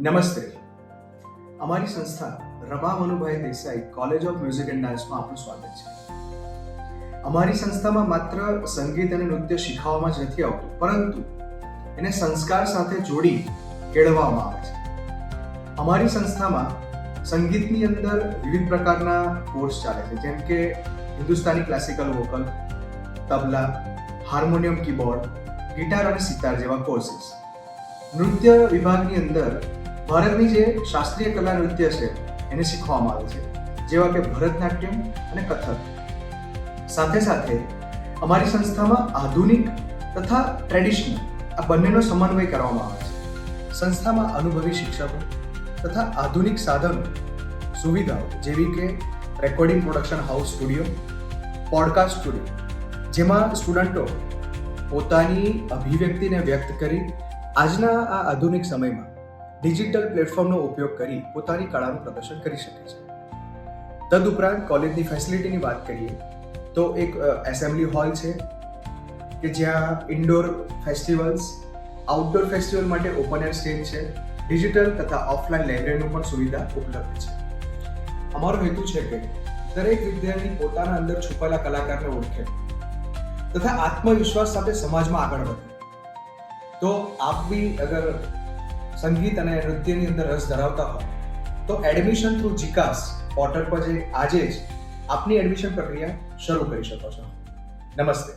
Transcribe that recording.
નમસ્તે. અમારી સંસ્થા Rama Manubhai Desai college of music and ડાન્સમાં આપનું સ્વાગત છે. અમારી સંસ્થામાં માત્ર સંગીત અને નૃત્ય શીખવવામાં જ નથી આવતું, પરંતુ એને સંસ્કાર સાથે જોડી કેળવવામાં આવે છે. અમારી સંસ્થામાં સંગીતની અંદર વિવિધ પ્રકારના કોર્સ ચાલે છે, જેમ કે હિન્દુસ્તાની ક્લાસિકલ વોકલ, તબલા, હાર્મોનિયમ, કીબોર્ડ, ગિટાર અને સિતાર જેવા કોર્સીસ. નૃત્ય વિભાગની અંદર ભારતની જે શાસ્ત્રીય કલા નૃત્ય છે એને શીખવામાં આવે છે, જેવા કે ભરતનાટ્યમ અને કથક. સાથે સાથે અમારી સંસ્થામાં આધુનિક તથા ટ્રેડિશનલ આ બંનેનો સમન્વય કરવામાં આવે છે. સંસ્થામાં અનુભવી શિક્ષકો તથા આધુનિક સાધનો સુવિધાઓ જેવી કે recording production house studio, podcast studio, જેમાં સ્ટુડન્ટો પોતાની અભિવ્યક્તિને વ્યક્ત કરી આજના આ આધુનિક સમયમાં ડિજિટલ પ્લેટફોર્મનો ઉપયોગ કરી પોતાની કળાનું પ્રદર્શન કરી શકે છે. તદુપરાંત કોલેજની ફેસિલિટીની વાત કરીએ તો એક એસેમ્બલી હોલ છે કે જ્યાં ઇન્ડોર ફેસ્ટિવલ્સ, આઉટડોર ફેસ્ટિવલ માટે ઓપન એર સ્ટેજ છે, ડિજિટલ તથા ઓફલાઈન લાઇબ્રેરીની પણ સુવિધા ઉપલબ્ધ છે. અમારો હેતુ છે કે દરેક વિદ્યાર્થી પોતાના અંદર છુપાયેલા કલાકારને ઓળખે તથા આત્મવિશ્વાસ સાથે સમાજમાં આગળ વધે. તો આપ બી અગર સંગીત અને નૃત્યની અંદર રસ ધરાવતા હો તો એડમિશન થ્રુ જીકાસ પોર્ટલ પર આજે જ આપની એડમિશન પ્રક્રિયા શરૂ કરી શકો છો. નમસ્તે.